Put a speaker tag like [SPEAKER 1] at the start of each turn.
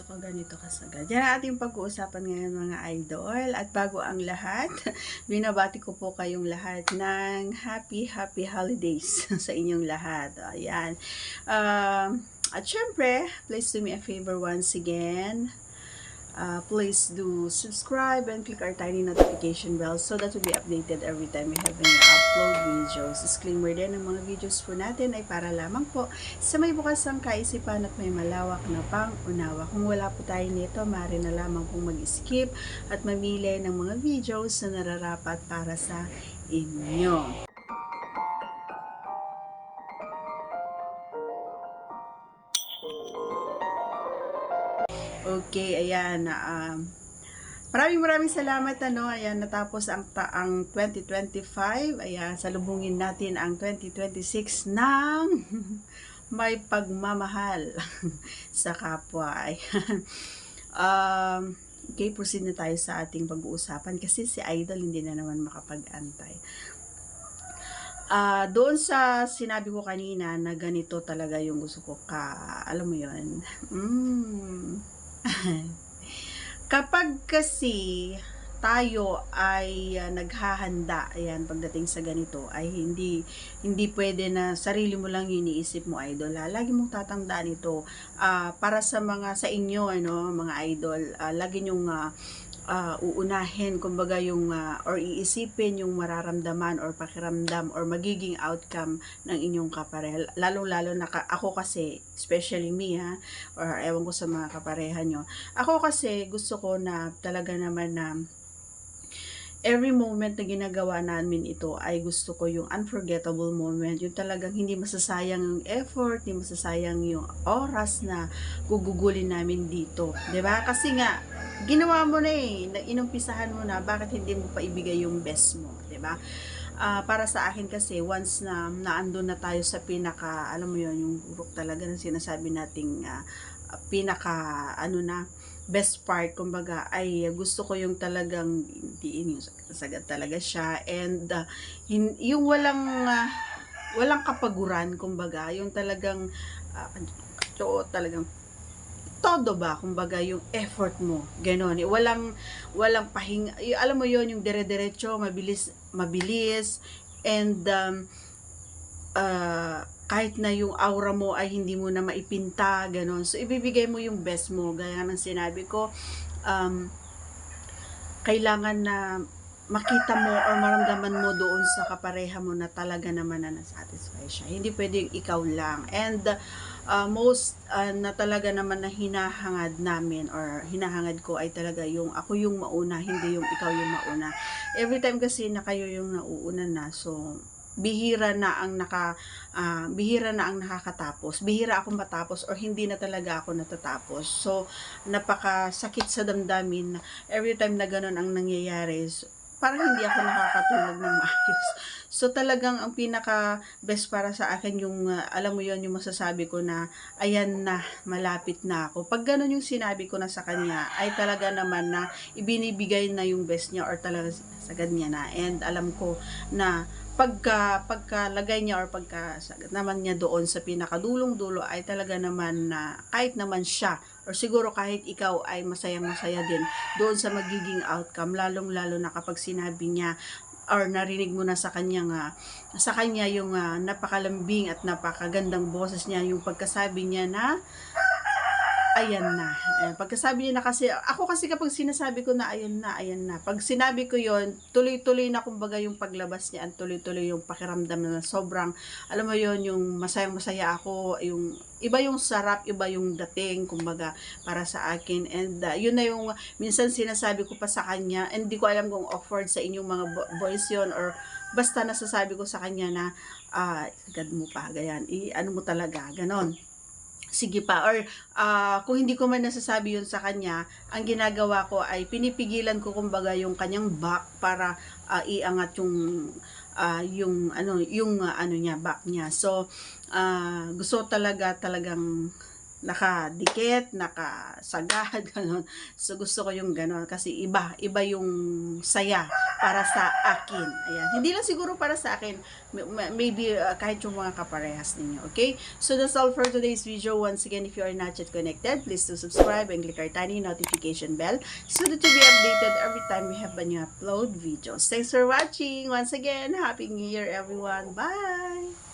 [SPEAKER 1] gusto ko ganito kasagad. Yan ang ating pag-uusapan ngayon mga idol. At bago ang lahat, binabati ko po kayong lahat ng happy holidays sa inyong lahat. Ayan. At syempre, please do me a favor once again. Please do subscribe and click our tiny notification bell so that you'll be updated every time we have a new upload videos. Disclaimer din, ang mga videos po natin ay para lamang po sa may bukas ang kaisipan at may malawak na pang-unawa. Kung wala po tayo nito, maaari na lamang pong mag-skip at mamili ng mga videos na nararapat para sa inyo. Okay, ayan. Maraming salamat ayan natapos ang 2025. Ayan, salubungin natin ang 2026 ng may pagmamahal sa kapwa. Ayan. Okay, proceed na tayo sa ating pag-uusapan kasi si Idol hindi na naman makapag-antay. Doon sa sinabi ko kanina na ganito talaga yung gusto ko alam mo yun. Kapag kasi tayo ay naghahanda, ayan, pagdating sa ganito, ay hindi pwede na sarili mo lang yung iniisip mo, idol. Lagi mong tatandaan ito para sa inyo, mga idol, lagi nyong uunahin, kumbaga yung or iisipin yung mararamdaman or pakiramdam or magiging outcome ng inyong kapareha. Lalo na ako kasi, especially me or ewan ko sa mga kapareha nyo. Ako kasi gusto ko na talaga naman na every moment na ginagawa namin ito ay gusto ko yung unforgettable moment, yung talagang hindi masasayang yung effort, hindi masasayang yung oras na gugugulin namin dito. 'Di ba? Kasi nga ginawa mo na inumpisahan mo na, bakit hindi mo pa ibigay yung best mo, 'di ba? Para sa akin kasi once na naandun na tayo sa pinaka, alam mo yon, yung group talaga ng sinasabi nating pinaka best part, kumbaga, ay gusto ko yung talagang diin yung sagad talaga siya, and yung walang kapaguran, kumbaga, yung talagang talagang todo ba, kumbaga, yung effort mo, gano'n, walang pahinga, alam mo yon, yung dire-diretso, mabilis, and kahit na yung aura mo ay hindi mo na maipinta, gano'n. So, ibibigay mo yung best mo. Gaya ng sinabi ko, kailangan na makita mo or maramdaman mo doon sa kapareha mo na talaga naman na nasatisfy siya. Hindi pwedeng ikaw lang. And most na talaga naman na hinahangad namin or hinahangad ko ay talaga yung ako yung mauna, hindi yung ikaw yung mauna. Every time kasi na kayo yung nauuna na, so bihira na ang nakakatapos, bihira akong matapos or hindi na talaga ako natatapos. So napakasakit sa damdamin every time na ganun ang nangyayari. So, parang hindi ako nakakatulog ng maayos. So talagang ang pinaka best para sa akin yung alam mo yon, yung masasabi ko na ayan na, malapit na ako. Pag ganun yung sinabi ko na sa kanya, ay talaga naman na ibinibigay na yung best niya or talaga sagad niya na. And alam ko na pagkalagay niya or pagkasagad naman niya doon sa pinakadulong-dulo ay talaga naman na kahit naman siya or siguro kahit ikaw ay masayang-masaya din doon sa magiging outcome, lalong-lalo na kapag sinabi niya or narinig mo na sa kanya yung napakalambing at napakagandang boses niya, yung pagkasabi niya na ayan na. Pagkasabi niya na, kasi ako kasi kapag sinasabi ko na ayan na, pag sinabi ko yon, tuloy-tuloy na, kumbaga, yung paglabas niya, tuloy-tuloy yung pakiramdam na sobrang, alam mo yon, yung masayang-masaya ako, yung iba yung sarap, iba yung dating, kumbaga, para sa akin. And yun na yung minsan sinasabi ko pa sa kanya, and di ko alam kung awkward sa inyong mga boys yon, or basta nasasabi ko sa kanya na agad mo pa, ganyan, ano mo talaga, ganon. Sige pa, or kung hindi ko man nasasabi yun sa kanya, ang ginagawa ko ay pinipigilan ko, kumbaga, yung kanyang back para iangat yung niya, back niya. So gusto talagang nakadikit, nakasagad, ganun. So, gusto ko yung ganun kasi iba yung saya para sa akin. Ayan. Hindi lang siguro para sa akin, maybe kahit yung mga kaparehas ninyo. Okay? So, that's all for today's video. Once again, if you are not yet connected, please do subscribe and click our tiny notification bell so that you'll be updated every time we have a new upload videos. Thanks for watching. Once again, Happy New Year, everyone. Bye!